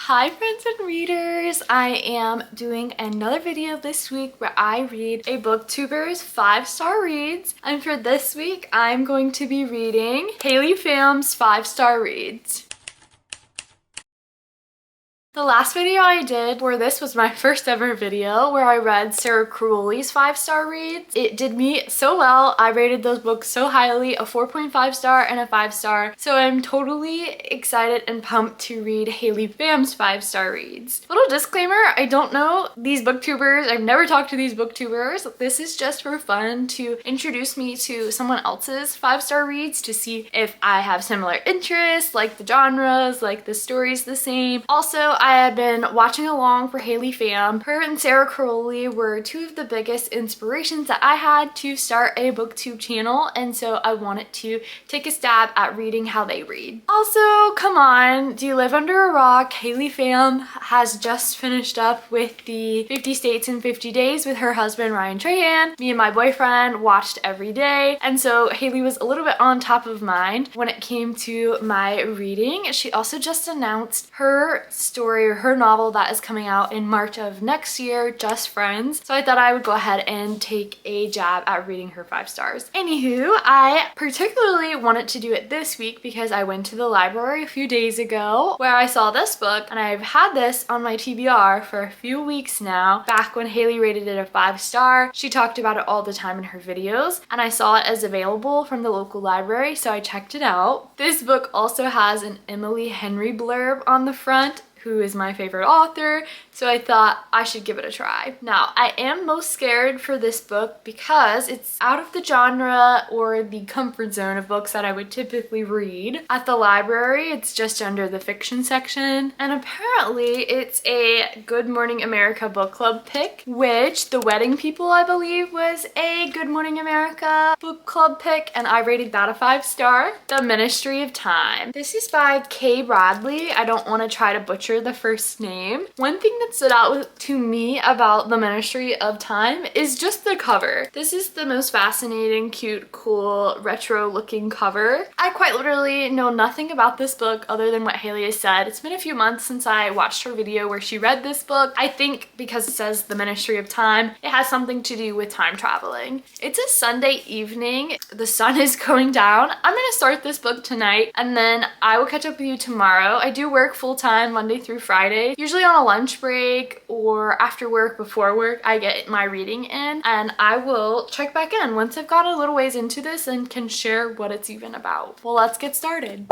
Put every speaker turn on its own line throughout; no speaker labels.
Hi friends and readers! I am doing another video this week where I read a booktuber's 5-star reads, and for this week I'm going to be reading Haley Pham's 5-star reads. The last video I did for this was my first ever video where I read Sarah Crowley's 5-star reads. It did me so well. I rated those books so highly, a 4.5 star and a 5-star. So I'm totally excited and pumped to read Haley Pham's 5-star reads. Little disclaimer, I don't know these booktubers. I've never talked to these booktubers. This is just for fun to introduce me to someone else's 5-star reads to see if I have similar interests, like the genres, like the stories the same. Also, I have been watching along for Haley Pham. Her and Sarah Crowley were two of the biggest inspirations that I had to start a booktube channel, and so I wanted to take a stab at reading how they read. Also, come on, do you live under a rock? Haley Pham has just finished up with the 50 States in 50 Days with her husband Ryan Trahan. Me and my boyfriend watched every day, and so Haley was a little bit on top of mind when it came to my reading. She also just announced her story, or her novel, that is coming out in March of next year, Just Friends. So I thought I would go ahead and take a jab at reading her 5 stars. Anywho, I particularly wanted to do it this week because I went to the library a few days ago where I saw this book, and I've had this on my TBR for a few weeks now. Back when Haley rated it a 5-star, she talked about it all the time in her videos, and I saw it as available from the local library, so I checked it out. This book also has an Emily Henry blurb on the front, who is my favorite author, so I thought I should give it a try. Now, I am most scared for this book because it's out of the genre or the comfort zone of books that I would typically read. At the library, it's just under the fiction section, and apparently it's a Good Morning America book club pick, which The Wedding People, I believe, was a Good Morning America book club pick, and I rated that a 5-star. The Ministry of Time. This is by Kay Bradley. I don't want to try to butcher the first name. One thing that stood out to me about The Ministry of Time is just the cover. This is the most fascinating, cute, cool, retro looking cover. I quite literally know nothing about this book other than what Haley has said. It's been a few months since I watched her video where she read this book. I think because it says The Ministry of Time, it has something to do with time traveling. It's a Sunday evening. The sun is going down. I'm gonna start this book tonight, and then I will catch up with you tomorrow. I do work full-time Monday through Friday, usually on a lunch break or after work, before work. I get my reading in, and I will check back in once I've got a little ways into this and can share what it's even about. Well, let's get started.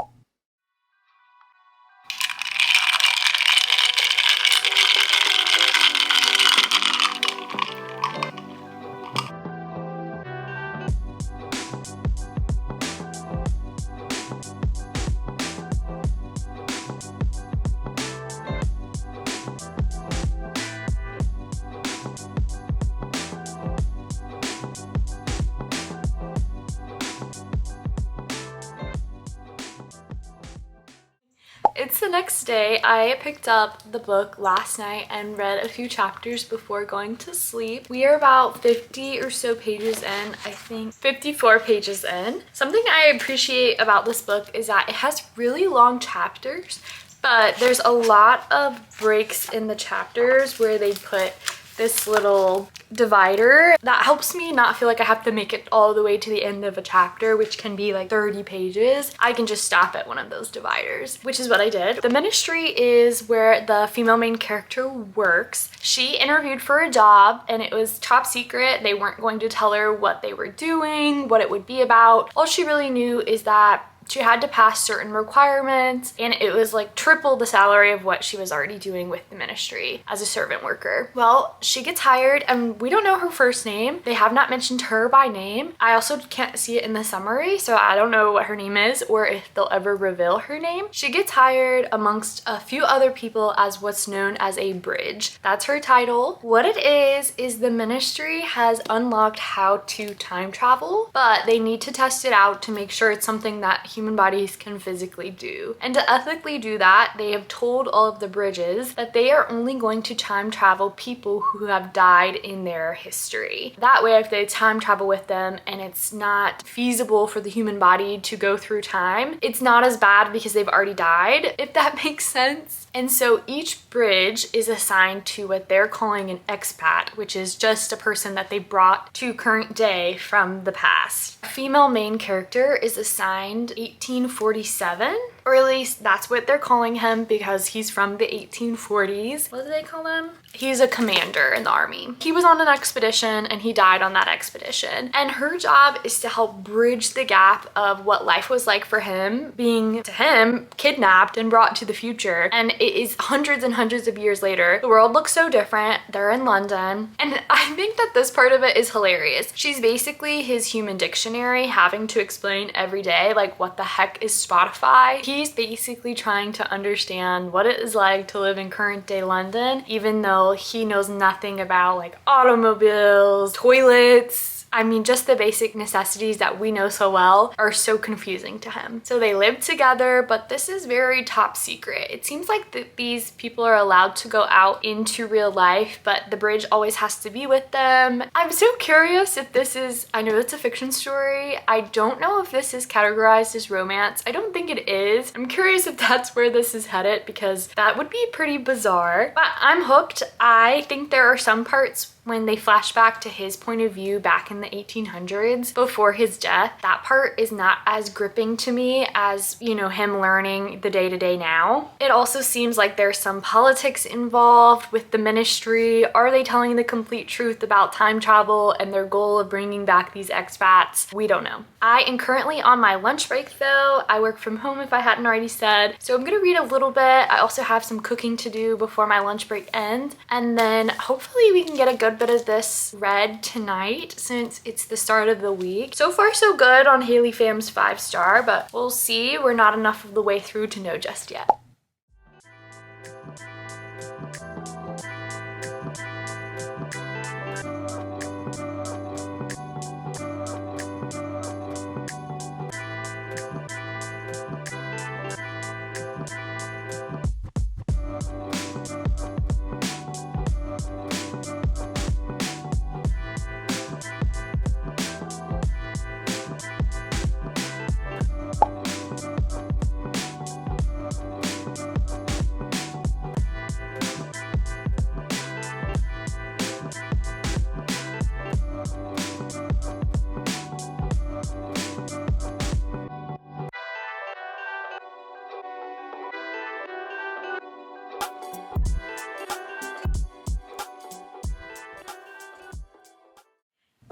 It's the next day. I picked up the book last night and read a few chapters before going to sleep. We are about 50 or so pages in, I think 54 pages in. Something I appreciate about this book is that it has really long chapters, but there's a lot of breaks in the chapters where they put this little divider that helps me not feel like I have to make it all the way to the end of a chapter, which can be like 30 pages. I can just stop at one of those dividers, which is what I did. The Ministry is where the female main character works. She interviewed for a job and it was top secret. They weren't going to tell her what they were doing, what it would be about. All she really knew is that she had to pass certain requirements, and it was like triple the salary of what she was already doing with the ministry as a servant worker. Well, she gets hired, and we don't know her first name. They have not mentioned her by name. I also can't see it in the summary, so I don't know what her name is or if they'll ever reveal her name. She gets hired amongst a few other people as what's known as a bridge. That's her title. What it is the ministry has unlocked how to time travel, but they need to test it out to make sure it's something that human bodies can physically do. And to ethically do that, they have told all of the bridges that they are only going to time travel people who have died in their history. That way, if they time travel with them and it's not feasible for the human body to go through time, it's not as bad because they've already died, if that makes sense. And so each bridge is assigned to what they're calling an expat, which is just a person that they brought to current day from the past. A female main character is assigned 1847, or at least that's what they're calling him because he's from the 1840s. What do they call him? He's a commander in the army. He was on an expedition and he died on that expedition. And her job is to help bridge the gap of what life was like for him, being, to him, kidnapped and brought to the future. And it is hundreds and hundreds of years later. The world looks so different. They're in London. And I think that this part of it is hilarious. She's basically his human dictionary, having to explain every day, like, what the heck is Spotify? He's basically trying to understand what it is like to live in current day London, even though he knows nothing about like automobiles, toilets. I mean, just the basic necessities that we know so well are so confusing to him. So they live together, but this is very top secret. It seems like these people are allowed to go out into real life, but the bridge always has to be with them. I'm so curious if this is, I know it's a fiction story. I don't know if this is categorized as romance. I don't think it is. I'm curious if that's where this is headed because that would be pretty bizarre. But I'm hooked. I think there are some parts when they flash back to his point of view back in the 1800s before his death. That part is not as gripping to me as, you know, him learning the day-to-day now. It also seems like there's some politics involved with the ministry. Are they telling the complete truth about time travel and their goal of bringing back these expats? We don't know. I am currently on my lunch break though. I work from home if I hadn't already said. So I'm gonna read a little bit. I also have some cooking to do before my lunch break ends. And then hopefully we can get a good bit of this read tonight since it's the start of the week. So far so good on Haley Pham's 5-star, but we'll see. We're not enough of the way through to know just yet.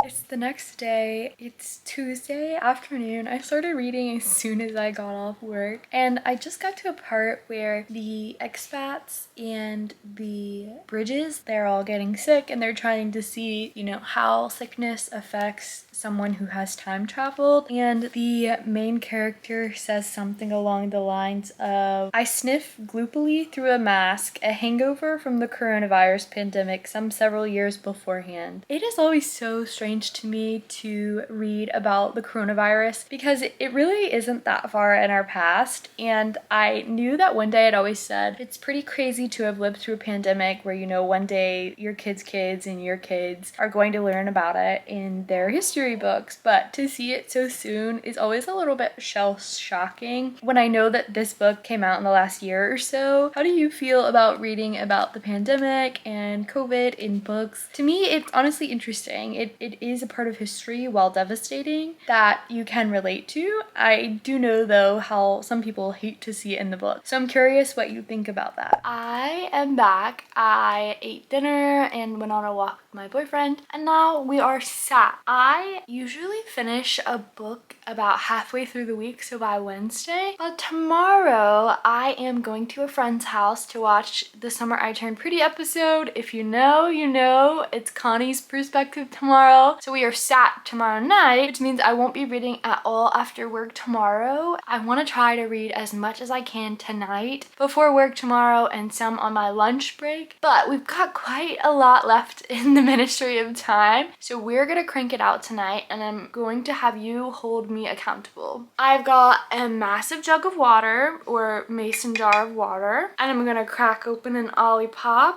It's the next day. It's Tuesday afternoon. I started reading as soon as I got off work, and I just got to a part where the expats and the bridges, they're all getting sick and they're trying to see, you know, how sickness affects someone who has time traveled. And the main character says something along the lines of, "I sniff gloopily through a mask, a hangover from the coronavirus pandemic some several years beforehand." It is always so strange to me to read about the coronavirus because it really isn't that far in our past. And I knew that one day I'd always said it's pretty crazy to have lived through a pandemic where, you know, one day your kids and your kids are going to learn about it in their history books, but to see it so soon is always a little bit shell-shocking when I know that this book came out in the last year or so. How do you feel about reading about the pandemic and COVID in books? To me, it's honestly interesting. It is a part of history, while devastating, that you can relate to. I do know though how some people hate to see it in the book, so I'm curious what you think about that. I am back. I ate dinner and went on a walk with my boyfriend, and now we are sat. I usually finish a book about halfway through the week, so by Wednesday. But tomorrow I am going to a friend's house to watch the Summer I Turned Pretty episode. If you know, you know. It's Connie's perspective tomorrow. So we are sat tomorrow night, which means I won't be reading at all after work tomorrow. I want to try to read as much as I can tonight before work tomorrow and some on my lunch break, but we've got quite a lot left in the Ministry of Time, so we're gonna crank it out tonight, and I'm going to have you hold me accountable. I've got a massive jug of water, or mason jar of water, and I'm gonna crack open an Olipop.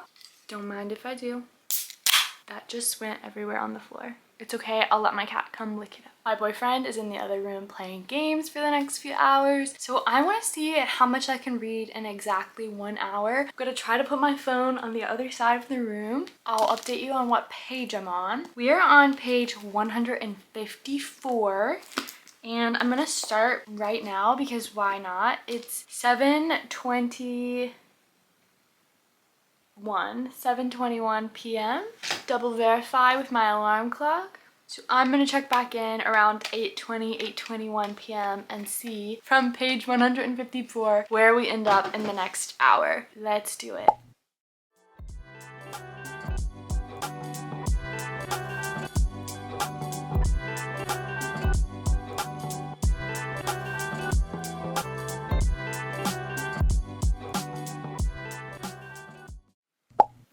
Don't mind if I do. That just went everywhere on the floor. It's okay, I'll let my cat come lick it up. My boyfriend is in the other room playing games for the next few hours, so I want to see how much I can read in exactly 1 hour. I'm gonna try to put my phone on the other side of the room. I'll update you on what page I'm on. We are on page 154. And I'm gonna start right now because why not? It's 7:21 p.m. Double verify with my alarm clock. So I'm gonna check back in around 8:21 p.m. and see from page 154 where we end up in the next hour. Let's do it.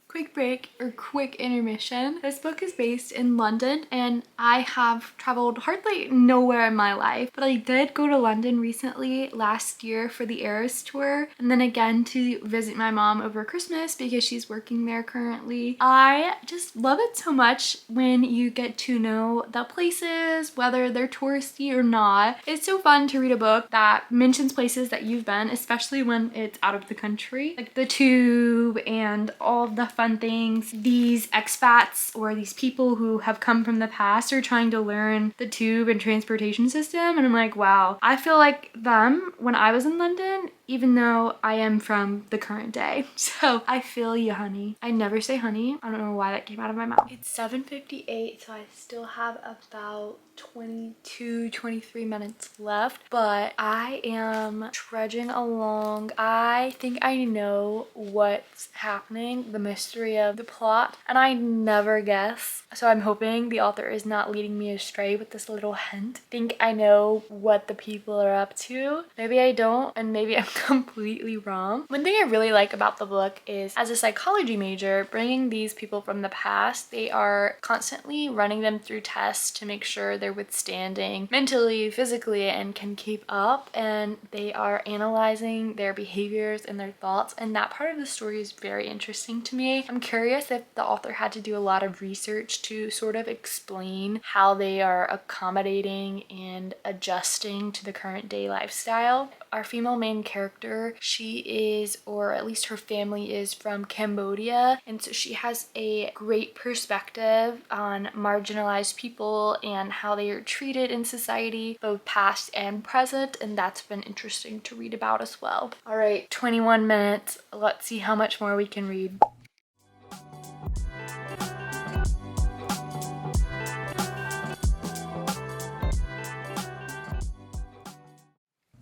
Quick break or quick intermission. This book is based in London, and I have traveled hardly nowhere in my life, but I did go to London recently last year for the Eras tour, and then again to visit my mom over Christmas because she's working there currently. I just love it so much when you get to know the places, whether they're touristy or not. It's so fun to read a book that mentions places that you've been, especially when it's out of the country, like the Tube and all the fun things. These expats or these people who have come from the past are trying to learn the Tube and transportation system, and I'm like, wow, I feel like them when I was in London, even though I am from the current day. So I feel you, honey. I never say honey. I don't know why that came out of my mouth. It's 7:58, so I still have about 23 minutes left, but I am trudging along. I think I know what's happening, the mystery of the plot, and I never guess. So I'm hoping the author is not leading me astray with this little hint. I think I know what the people are up to. Maybe I don't, and maybe I'm completely wrong. One thing I really like about the book is, as a psychology major, bringing these people from the past, they are constantly running them through tests to make sure they're withstanding mentally, physically, and can keep up, and they are analyzing their behaviors and their thoughts, and that part of the story is very interesting to me. I'm curious if the author had to do a lot of research to sort of explain how they are accommodating and adjusting to the current day lifestyle. Our female main character, she is, or at least her family is, from Cambodia, and so she has a great perspective on marginalized people and how they are treated in society, both past and present, and that's been interesting to read about as well. All right, 21 minutes. Let's see how much more we can read.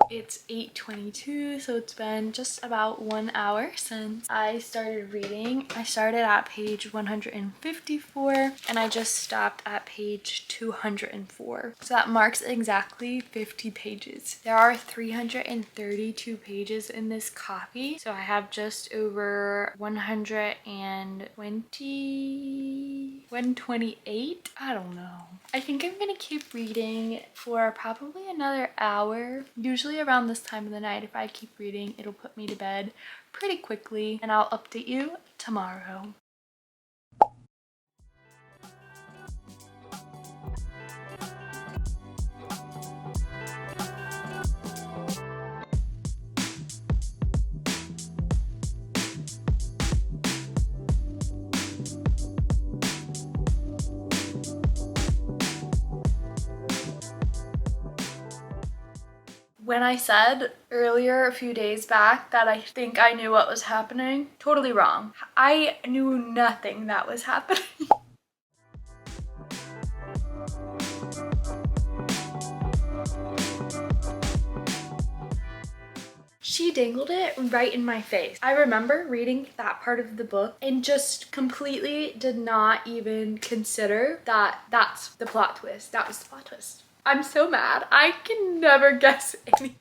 It's 8:22, so it's been just about 1 hour since I started reading. I started at page 154 and I just stopped at page 204. So that marks exactly 50 pages. There are 332 pages in this copy, so I have just over 128. I don't know. I think I'm gonna keep reading for probably another hour. Usually around this time of the night, if I keep reading, it'll put me to bed pretty quickly, and I'll update you tomorrow. When I said earlier, a few days back, that I think I knew what was happening, totally wrong. I knew nothing that was happening. She dangled it right in my face. I remember reading that part of the book and just completely did not even consider that that's the plot twist. That was the plot twist. I'm so mad. I can never guess anything.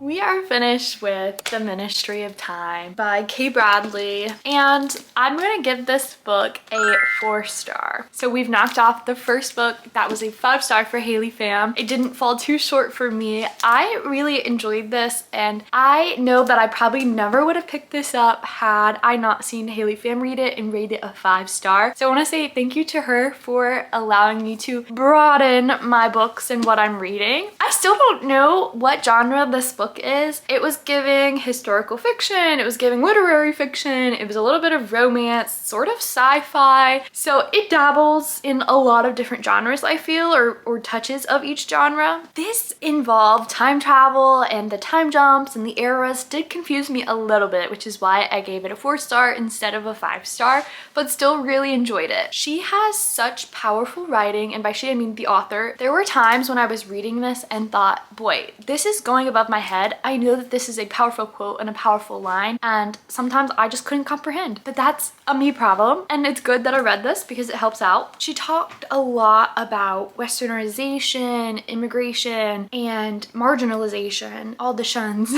We are finished with The Ministry of Time by K. Bradley, and I'm gonna give this book a 4-star. So we've knocked off the first book that was a 5-star for Haley Pham. It didn't fall too short for me. I really enjoyed this, and I know that I probably never would have picked this up had I not seen Haley Pham read it and rate it a 5-star. So I want to say thank you to her for allowing me to broaden my books and what I'm reading. I still don't know what genre this book is. It was giving historical fiction, it was giving literary fiction, it was a little bit of romance, sort of sci-fi. So it dabbles in a lot of different genres, I feel, or touches of each genre. This involved time travel, and the time jumps and the eras did confuse me a little bit, which is why I gave it a 4-star instead of a 5-star, but still really enjoyed it. She has such powerful writing, and by she I mean the author. There were times when I was reading this and thought, boy, this is going above my head. I know that this is a powerful quote and a powerful line, and sometimes I just couldn't comprehend. But that's a me problem, and it's good that I read this because it helps out. She talked a lot about westernization, immigration, and marginalization, all the shuns.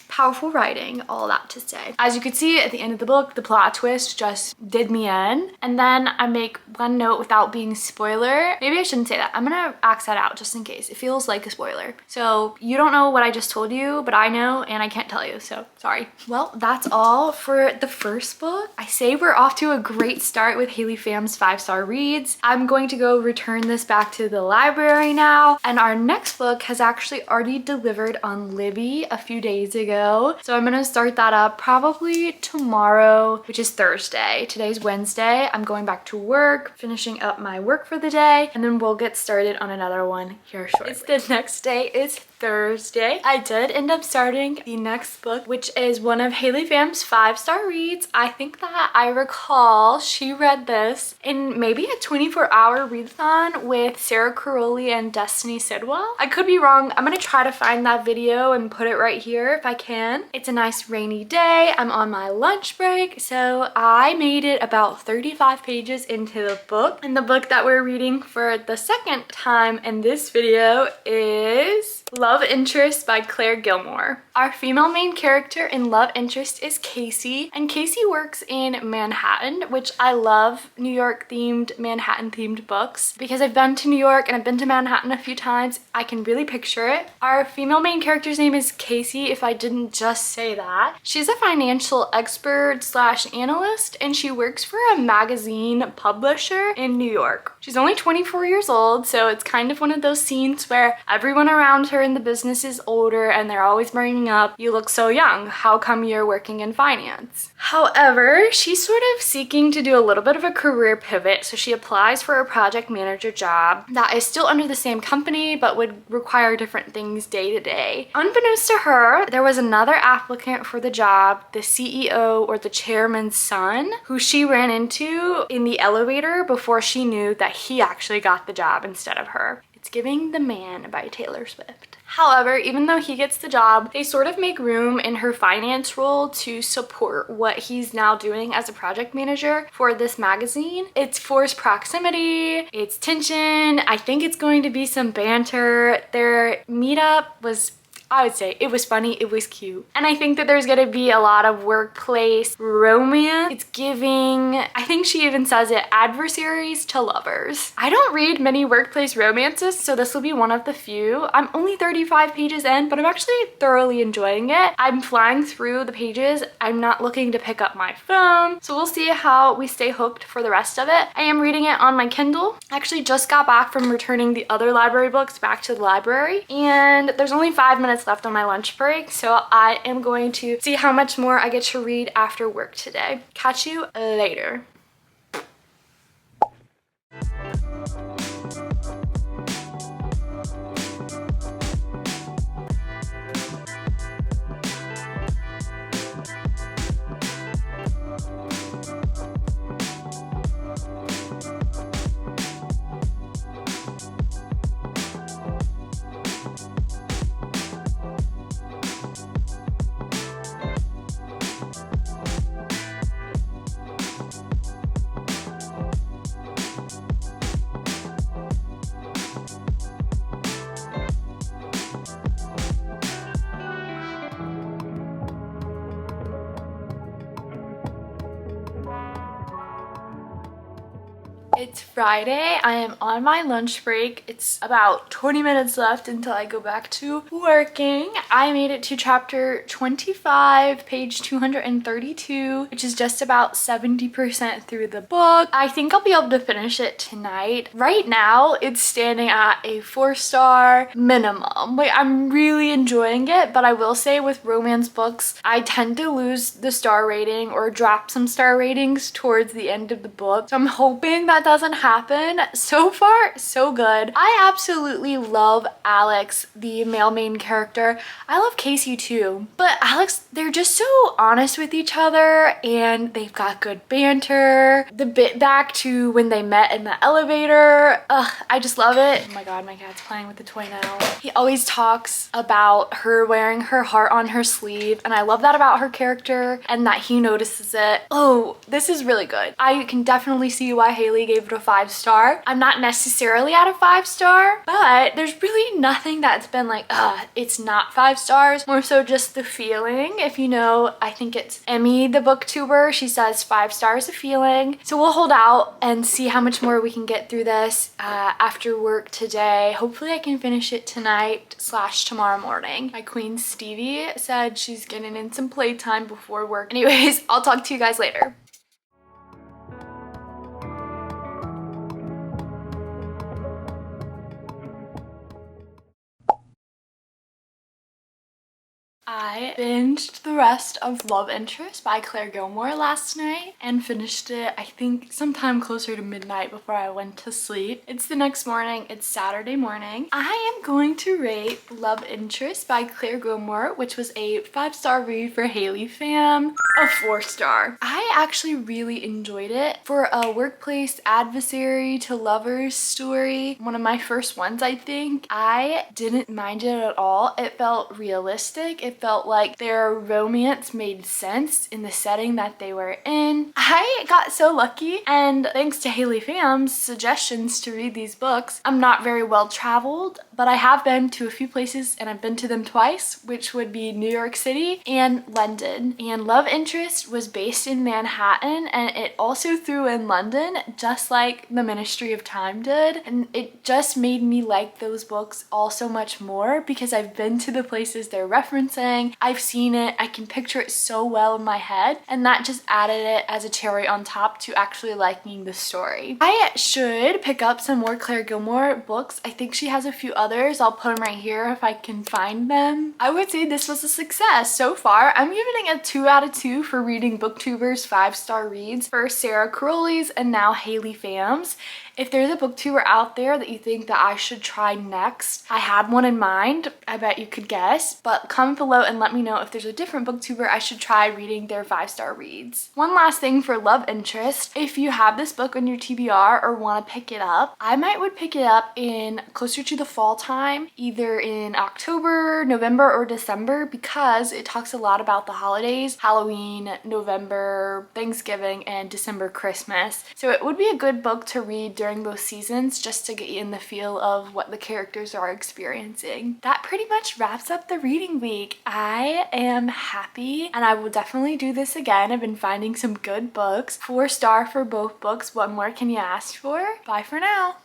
Powerful writing, all that to say. As you can see at the end of the book, the plot twist just did me in. And then I make one note without being spoiler. Maybe I shouldn't say that. I'm gonna axe that out just in case. It feels like a spoiler. So you don't know what I just told you, but I know and I can't tell you, so sorry. Well, that's all for the first book. I say we're off to a great start with Haley Pham's 5-star reads. I'm going to go return this back to the library now. And our next book has actually already delivered on Libby a few days ago. So I'm gonna start that up probably tomorrow, which is Thursday. Today's Wednesday. I'm going back to work, finishing up my work for the day, and then we'll get started on another one here shortly. It's the next day is Thursday. I did end up starting the next book, which is one of Haley Pham's 5-star reads. I think that I recall she read this in maybe a 24-hour readathon with Sarah Caroli and Destiny Sidwell. I could be wrong. I'm gonna try to find that video and put it right here if I can. It's a nice rainy day. I'm on my lunch break, so I made it about 35 pages into the book. And the book that we're reading for the second time in this video is Love Interest by Clare Gilmore. Our female main character in Love Interest is Casey, and Casey works in Manhattan, which I love New York themed, Manhattan themed books because I've been to New York and I've been to Manhattan a few times. I can really picture it. Our female main character's name is Casey, if I didn't just say that. She's a financial expert slash analyst, and she works for a magazine publisher in New York. She's only 24 years old, so it's kind of one of those scenes where everyone around her in the business is older and they're always bringing up, you look so young, how come you're working in finance? However, she's sort of seeking to do a little bit of a career pivot, so she applies for a project manager job that is still under the same company but would require different things day to day. Unbeknownst to her, there was another applicant for the job, the CEO or the chairman's son, who she ran into in the elevator before she knew that he actually got the job instead of her. It's giving The Man by Taylor Swift. However, even though he gets the job, they sort of make room in her finance role to support what he's now doing as a project manager for this magazine. It's forced proximity, it's tension, I think it's going to be some banter. Their meetup was, I would say, it was funny, it was cute. And I think that there's gonna be a lot of workplace romance. It's giving, I think she even says it, adversaries to lovers. I don't read many workplace romances, so this will be one of the few. I'm only 35 pages in, but I'm actually thoroughly enjoying it. I'm flying through the pages. I'm not looking to pick up my phone, so we'll see how we stay hooked for the rest of it. I am reading it on my Kindle. I actually just got back from returning the other library books back to the library, and there's only 5 minutes left on my lunch break, so I am going to see how much more I get to read after work today. Catch you later. It's Friday. I am on my lunch break. It's about 20 minutes left until I go back to working. I made it to chapter 25, page 232, which is just about 70% through the book. I think I'll be able to finish it tonight. Right now, it's standing at a 4-star minimum. Like, I'm really enjoying it, but I will say with romance books, I tend to lose the star rating or drop some star ratings towards the end of the book. So I'm hoping that doesn't happen. So far, so good. I absolutely love Alex, the male main character. I love Casey too, but Alex, they're just so honest with each other and they've got good banter. The bit back to when they met in the elevator, I just love it. Oh my god, my cat's playing with the toy now. He always talks about her wearing her heart on her sleeve, and I love that about her character and that he notices it. Oh, this is really good. I can definitely see why Haley gave it a 5-star. I'm not necessarily at a 5-star, but there's really nothing that's been like, it's not 5 stars. More so just the feeling. If you know, I think it's Emmy, the booktuber, she says 5 stars a feeling. So we'll hold out and see how much more we can get through this after work today. Hopefully I can finish it tonight / tomorrow morning. My queen Stevie said she's getting in some playtime before work. Anyways, I'll talk to you guys later. I binged the rest of Love Interest by Clare Gilmore last night and finished it, I think, sometime closer to midnight before I went to sleep. It's the next morning. It's Saturday morning. I am going to rate Love Interest by Clare Gilmore, which was a 5-star read for Haley Pham, a 4-star. I actually really enjoyed it. For a workplace adversary to lovers story, one of my first ones, I think, I didn't mind it at all. It felt realistic. It felt like their romance made sense in the setting that they were in. I got so lucky, and thanks to Haley Pham's suggestions to read these books, I'm not very well traveled, but I have been to a few places and I've been to them twice, which would be New York City and London. And Love Interest was based in Manhattan, and it also threw in London, just like The Ministry of Time did. And it just made me like those books all so much more because I've been to the places they're referencing. I've seen it. I can picture it so well in my head, and that just added it as a cherry on top to actually liking the story. I should pick up some more Clare Gilmore books. I think she has a few others. I'll put them right here if I can find them. I would say this was a success so far. I'm giving it a 2 out of 2 for reading booktuber's 5-star reads for Sarah Crowley's and now Haley Pham's. If there's a booktuber out there that you think that I should try next, I had one in mind. I bet you could guess, but comment below and let me know if there's a different booktuber I should try reading their 5-star reads. One last thing for Love Interest, if you have this book on your TBR or want to pick it up, I would pick it up in closer to the fall time, either in October, November, or December, because it talks a lot about the holidays, Halloween, November, Thanksgiving, and December Christmas. So it would be a good book to read during those seasons just to get you in the feel of what the characters are experiencing. That pretty much wraps up the reading week. I am happy and I will definitely do this again. I've been finding some good books. 4-star for both books. What more can you ask for? Bye for now.